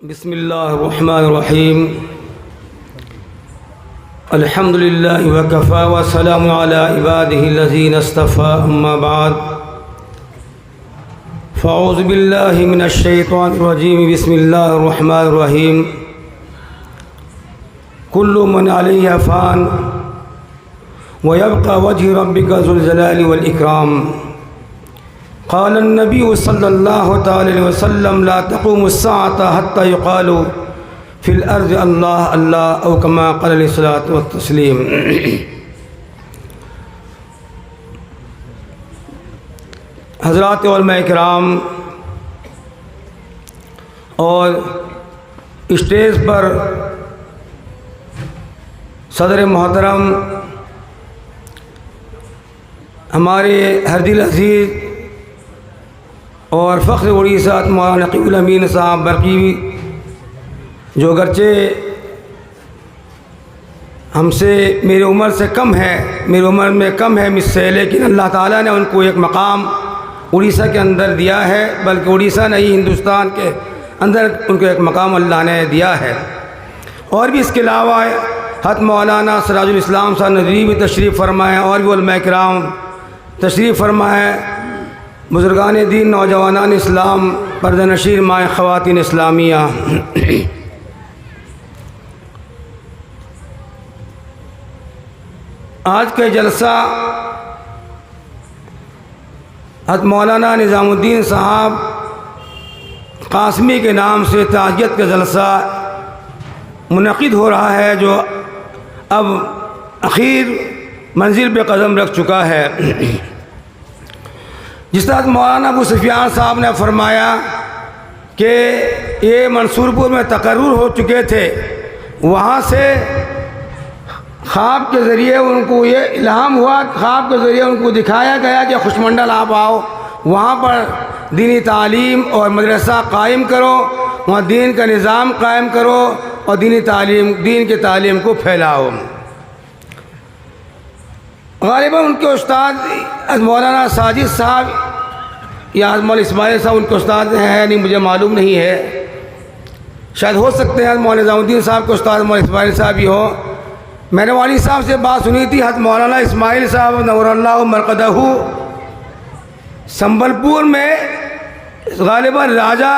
बिस्मिल्लाहिर्रहमानिर्रहीम अल्हम्दुलिल्लाहि व कफ़ा व सलामुन अला इबादिहिल्लज़ीना इस्तफ़ा अम्मा बाद फ़अऊज़ु बिल्लाहि मिनश शैतानिर रजीम बिस्मिल्लाहिर्रहमानिर्रहीम कुल्लु मन अलैहा फ़ान व यबक़ा वजहु रब्बिका ज़ुल जलाली वल इकराम क़ाल नबी सल्लल्लाहु अलैहि वसल्लम ला तक़ूमु स्साअतु हत्ता युक़ालु फ़िल अर्ज़ि अल्लाह अल्लाह औ कमा क़ाल अलैहिस्सलातु वत्तस्लीम। हज़रात उलमा किराम और स्टेज पर सदर मोहतरम हमारे हरदिल अज़ीज़ और फ़ख्र उड़ीसा मौलाना नक़ीबुल अमीन साहब बरकी, जो अगरचे हमसे मेरी उम्र से कम है, मेरी उम्र में कम है मुझसे, लेकिन अल्लाह ताला ने उनको एक मकाम उड़ीसा के अंदर दिया है, बल्कि उड़ीसा नहीं हिंदुस्तान के अंदर उनको एक मकाम अल्लाह ने दिया है। और भी इसके अलावा हज़रत मौलाना सिराजुल इस्लाम साहब नदवी भी तशरीफ़ फरमाएँ और भी उलमा किराम तशरीफ़ फरमाएँ, बुज़ुर्गान दीन, नौजवानान इस्लाम, पर्दा नशीर माए ख़वातीन इस्लामिया। आज का जलसा हज़रत मौलाना निज़ामुद्दीन साहब कासमी के नाम से ताज़ियत का जलसा मुनक़िद हो रहा है, जो अब आखिर मंजिल पे कदम रख चुका है। जिस तरह मौलाना अबू सुफियान साहब ने फरमाया कि ये मंसूरपुर में तकर्रुर हो चुके थे, वहाँ से ख्वाब के ज़रिए उनको ये इल्हाम हुआ, ख्वाब के ज़रिए उनको दिखाया गया कि खुशमंडल आप आओ, वहाँ पर दीनी तालीम और मदरसा कायम करो, वहाँ दीन का निज़ाम कायम करो और दीन के तालीम को फैलाओ। ग़ालिबन उनके उस्ताद मौलाना साजिद साहब या मौलाना इस्माइल साहब उनके उस्ताद हैं, नहीं मुझे मालूम नहीं है, शायद हो सकते हैं मौलाना निज़ामुद्दीन साहब के उस्ताद मौलाना इस्माइल साहब भी हो। मैंने वाली साहब से बात सुनी थी, हज़रत मौलाना इस्माइल साहब नव्वरल्लाहु मरक़दहू संबलपुर में ग़ालिबन राजा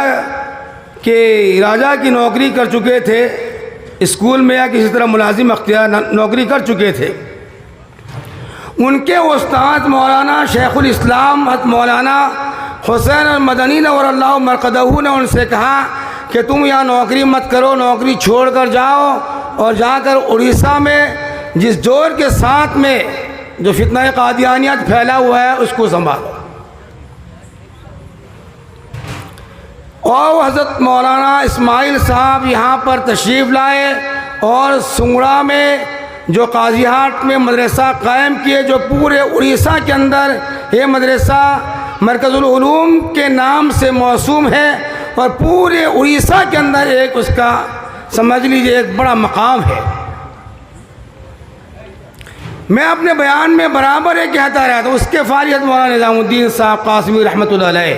की नौकरी कर चुके थे, स्कूल में या किसी तरह मुलाजिम अख्तियार नौकरी कर चुके थे। उनके उस्ताद मौलाना शेखुल इस्लाम हज़रत मौलाना हुसैन मदनी नव्वरल्लाहु मरक़दहू ने उनसे कहा कि तुम यहाँ नौकरी मत करो, नौकरी छोड़ कर जाओ और जाकर उड़ीसा में जिस जोर के साथ में जो फितना कादियानियत फैला हुआ है उसको संभालो। और हज़रत मौलाना इस्माइल साहब यहाँ पर तशरीफ़ लाए और सुंगड़ा में जो काज़ीहाट में मदरसा कायम किए, जो पूरे उड़ीसा के अंदर ये मदरसा मरकज़ुल उलूम के नाम से मौसूम है और पूरे उड़ीसा के अंदर एक उसका समझ लीजिए एक बड़ा मकाम है। मैं अपने बयान में बराबर ये कहता रहा था, उसके फारियत मौलाना निज़ामुद्दीन साहब कासमी रहमतुल्लाह अलैह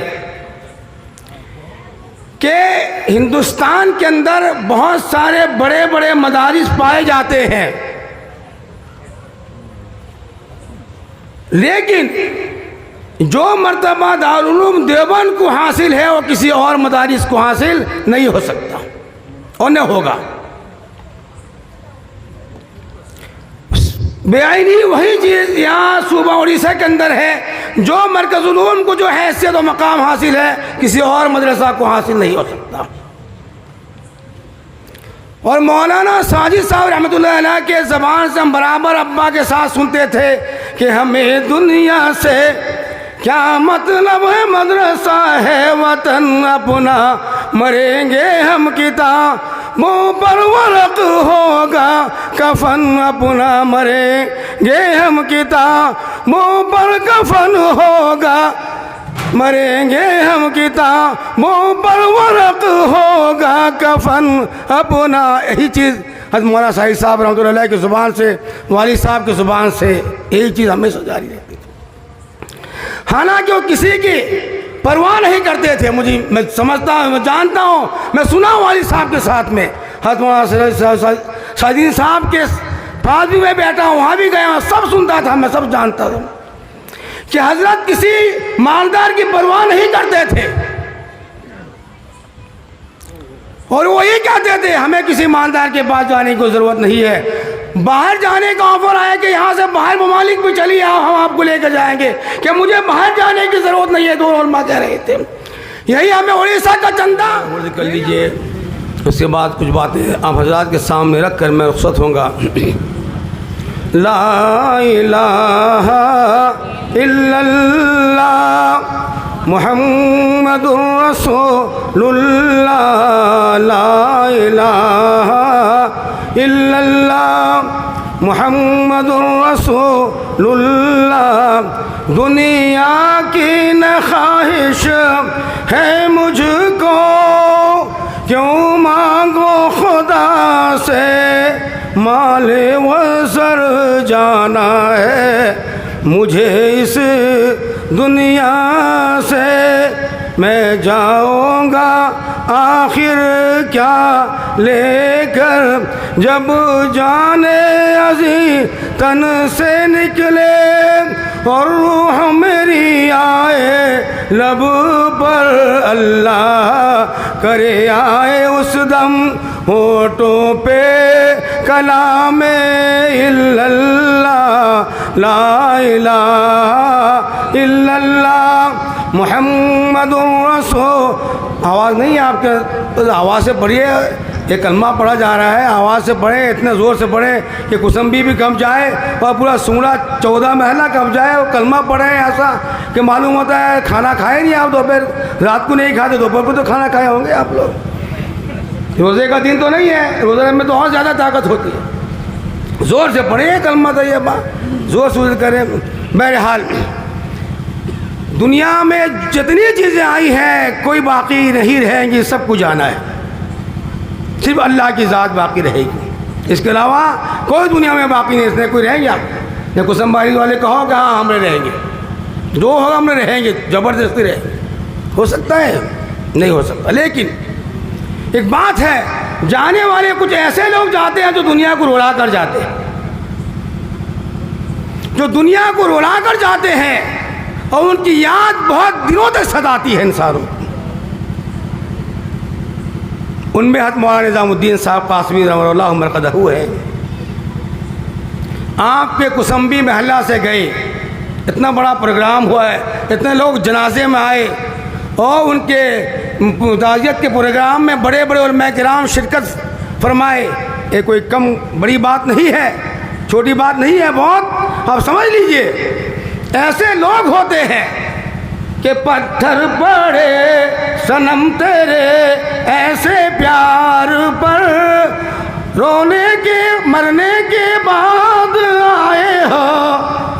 के हिंदुस्तान के अंदर बहुत सारे बड़े बड़े मदारिस पाए जाते हैं, लेकिन जो मर्तबा दारुल उलूम देवबंद को हासिल है वो किसी और मदारिस को हासिल नहीं हो सकता और न होगा। बेआईनी वही चीज़ यहाँ सूबा उड़ीसा के अंदर है, जो मरकज़ुल उलूम को जो हैसियत और मकाम हासिल है किसी और मदरसा को हासिल नहीं हो सकता। और मौलाना साजिद साहब रहमतुल्लाह अलैह के ज़बान से हम बराबर अब्बा के साथ सुनते थे कि हमें दुनिया से क्या मतलब है, मदरसा है वतन अपना, मरेंगे हम किताबों पर वरक़ होगा कफन अपना, मरेंगे हम किताबों पर कफन होगा, मरेंगे हम किताबों पर वरक़ होगा कफन अपना। यही चीज़ हज़रत मौलाना साहिब साहब रहमतुल्लाह अलैह की ज़ुबान से, वाली साहब की ज़ुबान से यही चीज़ हमेशा जारी रहती थी। हालांकि वो किसी की परवाह नहीं करते थे। मैं समझता हूँ, मैं जानता हूँ, मैं सुना हूँ वालिद साहब के साथ में, शादीन साहब के पास भी मैं बैठा हूँ, वहाँ भी गया हूँ, सब सुनता था, मैं सब जानता था कि हजरत किसी मालदार की परवाह नहीं करते थे और वो ये कहते थे हमें किसी मालदार के पास जाने की ज़रूरत नहीं है। बाहर जाने का ऑफर आया कि यहाँ से बाहर ममालिक में चलिए आओ, हम आपको लेकर जाएंगे, कि मुझे बाहर जाने की ज़रूरत नहीं है। दो उलमा कह रहे थे। यही हमें उड़ीसा का चंदा कर लीजिए। उसके बाद कुछ बातें आप हजरात के सामने रख कर मैं रुखसत होऊंगा। ला इलाहा इल्लल्लाह मुहम्मदुर रसूलुल्लाह, ला इलाहा इल्लल्लाह मुहम्मदुर रसूलुल्लाह। दुनिया की न ख्वाहिश है मुझको, क्यों मांगो खुदा से माले वज़र जाना है मुझे इस दुनिया से। मैं जाऊंगा आखिर क्या लेकर, जब जाने अज़ी तन से निकले और रूह मेरी आए लब पर, अल्लाह करे आए उस दम होठों पे कलामे इल्लल्लाह, ला इलाहा इल्लल्लाह मुहम्मदुर रसूल। आवाज़ नहीं है आपके, तो आवाज़ से पढ़िए। ये कलमा पढ़ा जा रहा है, आवाज़ से पढ़े, इतने ज़ोर से पढ़े कि कुसम्बी भी कम जाए और पूरा सूरा 14 महला कम जाए। और कलमा पढ़े ऐसा कि मालूम होता है खाना खाए नहीं आप, दोपहर रात को नहीं खाते, दोपहर को तो खाना खाए होंगे आप लोग। रोज़े का दिन तो नहीं है, रोज़े में तो और ज़्यादा ताकत होती है। ज़ोर से पढ़े कलमा तैयबा, ज़ोर से करें। बहरहाल दुनिया में जितनी चीज़ें आई हैं कोई बाकी नहीं रहेंगी, सब कुछ जाना है, सिर्फ अल्लाह की ज़ात बाकी रहेगी। इसके अलावा कोई दुनिया में बाकी नहीं, इसमें कोई रहेंगे आप या कुसम्बारी वाले कहो कि हाँ हमने रहेंगे, जो होगा हमने रहेंगे, ज़बरदस्ती रहेंगे, हो सकता है? नहीं हो सकता। लेकिन एक बात है, जाने वाले कुछ ऐसे लोग जाते हैं जो दुनिया को रुला कर जाते हैं, जो दुनिया को रुला कर जाते हैं और उनकी याद बहुत दिनों तक सताती है इंसानों को। उनमें हत मौलाना निज़ामुद्दीन साहब कासमी रहमतुल्लाह मरक़दहू है। आपके कुसम्बी महल्ला से गए, इतना बड़ा प्रोग्राम हुआ है, इतने लोग जनाजे में आए और उनके ताज़ियत के प्रोग्राम में बड़े बड़े उलमा किराम शिरकत फरमाए। ये कोई कम बड़ी बात नहीं है, छोटी बात नहीं है, बहुत। आप समझ लीजिए ऐसे लोग होते हैं कि पत्थर पड़े सनम तेरे ऐसे प्यार पर, रोने के मरने के बाद आए हो,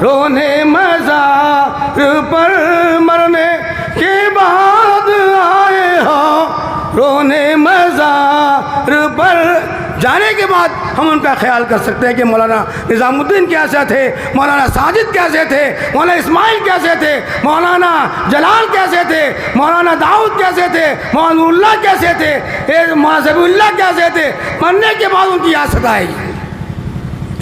रोने मज़ार पर, मरने के बाद आए हो, रोने मज़ार पर। जाने के बाद हम उनका ख्याल कर सकते हैं कि मौलाना निज़ामुद्दीन कैसे थे, मौलाना साजिद कैसे थे, मौलाना इस्माइल कैसे थे, मौलाना जलाल कैसे थे, मौलाना दाऊद कैसे थे, मौलाना कैसे थे, मौलाना कैसे थे। मरने के बाद उनकी याद सताएगी।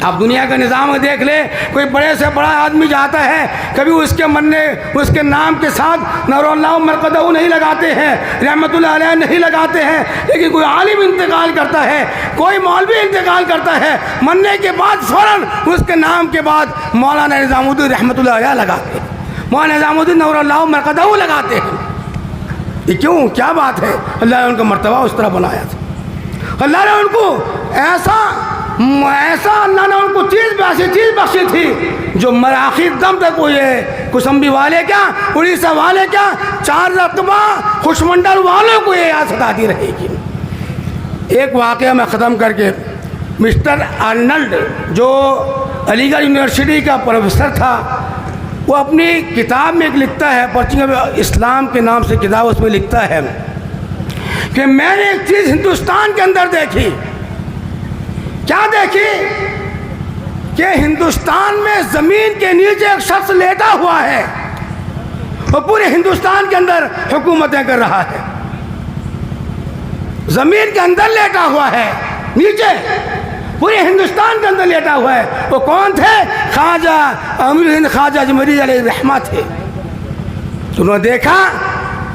आप दुनिया का निज़ाम देख ले, कोई बड़े से बड़ा आदमी जाता है, कभी उसके मरने उसके नाम के साथ नौरुल्लाह मरक़दहू नहीं लगाते हैं, रहमतुल्लाह अलैह नहीं लगाते हैं। लेकिन कोई आलिम इंतकाल करता है, कोई मौलवी इंतकाल करता है, मरने के बाद फ़ौरन उसके नाम के बाद मौलाना निज़ामुद्दीन रहमतुल्लाह अलैह लगाते हैं, मौलाना निज़ामुद्दीन नौरुल्लाह मरक़दहू लगाते हैं। ये क्यों, क्या बात है? अल्लाह ने उनका मर्तबा उस तरह बनाया था। अल्लाह ने उनको ऐसा अल्लाह ने उनको चीज़ बख्शी थी जो मराखिर दम तक वो ये कुसम्बी वाले क्या, उड़ीसा वाले क्या, 4 रकबा खुशमंडल वालों को ये याद सताती रहेगी। एक वाक़या मैं ख़त्म करके, मिस्टर आर्नल्ड जो अलीगढ़ यूनिवर्सिटी का प्रोफेसर था, वो अपनी किताब में एक लिखता है, पर्चिंग इस्लाम के नाम से किताब, उसमें लिखता है कि मैंने एक चीज़ हिंदुस्तान के अंदर देखी। क्या देखी? कि हिंदुस्तान में ज़मीन के नीचे एक शख्स लेटा हुआ है वो पूरे हिंदुस्तान के अंदर हुकूमतें कर रहा है, ज़मीन के अंदर लेटा हुआ है, नीचे पूरे हिंदुस्तान के अंदर लेटा हुआ है। वो कौन थे? ख्वाजा अमीरुल हिंद ख्वाजा अजमरी अलैहि रहमत थे। उन्होंने देखा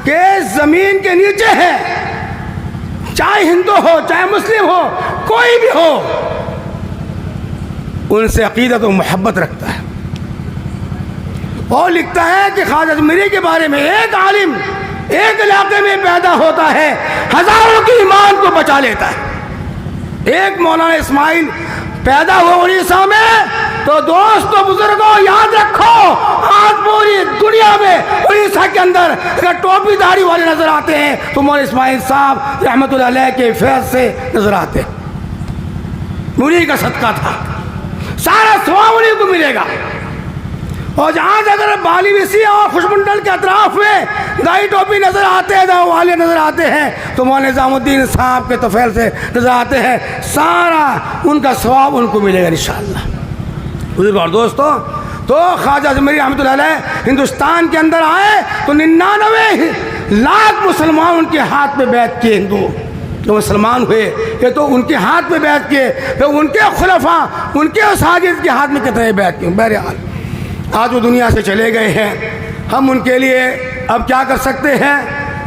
कि ज़मीन के नीचे है, चाहे हिंदू हो चाहे मुस्लिम हो कोई भी हो, उनसे अकीदत और मोहब्बत रखता है। और लिखता है कि ख्वाजा अजमरी के बारे में एक आलिम एक इलाके में पैदा होता है, हजारों की ईमान को बचा लेता है। एक मौलाना इस्माइल पैदा हुआ उड़ीसा में, तो दोस्तों बुजुर्गों याद रखो, आज पूरी दुनिया में उड़ीसा के अंदर अगर टोपी दाढ़ी वाले नजर आते हैं तो मौलाना इस्माइल साहब रहमतुल्लाह अलैह के फैज से नजर आते हैं। उन्हीं का सदका था, सारा सवाब उन्हीं को मिलेगा। और जहाँ अगर बाली विसी और खुशमुंडल के अतराफ में दाई टोपी नजर आते हैं, दाव वाले नजर आते हैं, तो मौलाना निज़ामुद्दीन साहब के तफैल से नजर आते हैं, सारा उनका सवाब उनको मिलेगा इंशाअल्लाह। बुजुर्ग और दोस्तों, तो ख्वाजा अजमरी रहमतुल्लाह अलैह हिंदुस्तान के अंदर आए तो 99 लाख मुसलमान उनके हाथ में बैठ के, हिंदू जो मुसलमान हुए ये तो उनके हाथ में बैठ के, तो उनके खुलफा उनके साजिद के हाथ में कितने बैठ के। बहरहाल आज वो दुनिया से चले गए हैं, हम उनके लिए अब क्या कर सकते हैं?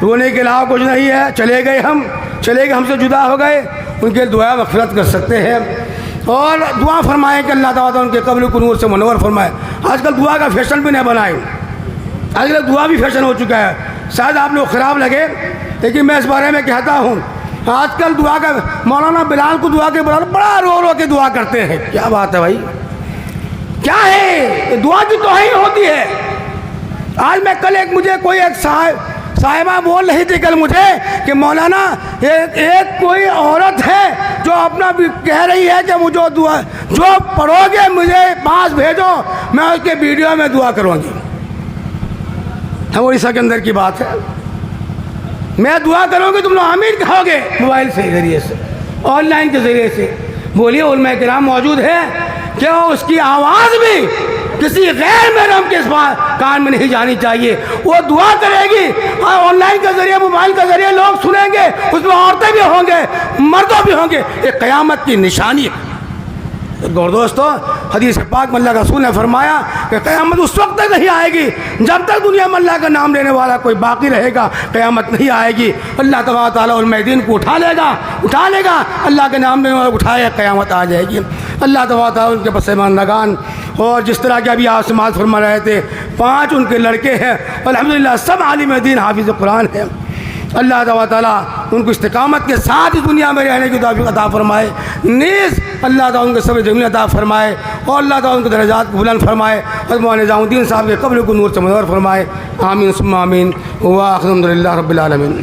रोने के अलावा कुछ नहीं है। चले गए, हम चले गए, हमसे जुदा हो गए, उनके दुआ मग़फ़िरत कर सकते हैं और दुआ फरमाएं कि अल्लाह ताला उनके कब्र को नूर से मनवर फरमाए। आजकल दुआ का फैशन भी नहीं बनाए, आजकल दुआ भी फैशन हो चुका है। शायद आप लोग ख़राब लगे, लेकिन मैं इस बारे में कहता हूँ, आजकल दुआ का मौलाना बिलाल को दुआ के बड़ा रो रो के दुआ करते हैं। क्या बात है भाई, क्या है? दुआ की तौहीन होती है। आज मैं कल मुझे कोई एक साहिबा बोल रही थी कल मुझे कि मौलाना एक कोई औरत है जो अपना कह रही है कि मुझे दुआ जो पढ़ोगे मुझे पास भेजो, मैं उसके वीडियो में दुआ करूँगी। हम उड़ीसा के अंदर की बात है, मैं दुआ करूँगी, तुम लोग आमीन कहोगे मोबाइल से जरिए से, ऑनलाइन के जरिए से। बोलिए उलमा किराम मौजूद है, क्या उसकी आवाज़ भी किसी गैर महरम के कान में नहीं जानी चाहिए। वो दुआ करेगी और ऑनलाइन के जरिए मोबाइल के जरिए लोग सुनेंगे, उसमें औरतें भी होंगे मर्दों भी होंगे। ये क़यामत की निशानी है। और दोस्तों हदीस पाक में अल्लाह का रसूल ने फरमाया कि क़यामत उस वक्त तक नहीं आएगी जब तक दुनिया में अल्लाह का नाम लेने वाला कोई बाकी रहेगा, क़यामत नहीं आएगी। अल्लाह तबारक व तआला उल दीन को उठा लेगा, अल्लाह के नाम लेने वाला उठाए, क़यामत आ जाएगी। अल्लाह तबारक व तआला उनके पसमान लगान। और जिस तरह के अभी आसमान फरमा रहे थे, 5 उनके लड़के हैं, अल्हम्दुलिल्लाह सब आलिम दीन हाफिज़ कुरान है। अल्लाह ताला उनको इस्तिकामत के साथ इस दुनिया में रहने की तौफीक अता फरमाए। नीज़ अल्लाह ताला उनके सब्र जमील अता फरमाए और अल्लाह ताला उनके दर्जात को बुलंद फरमाए और मौलाना निज़ामुद्दीन साहब के कब्र को नूर से मनवर फरमाए। आमीन सुम्मा आमीन। व अल्हम्दुलिल्लाह रब्बिल आलमीन।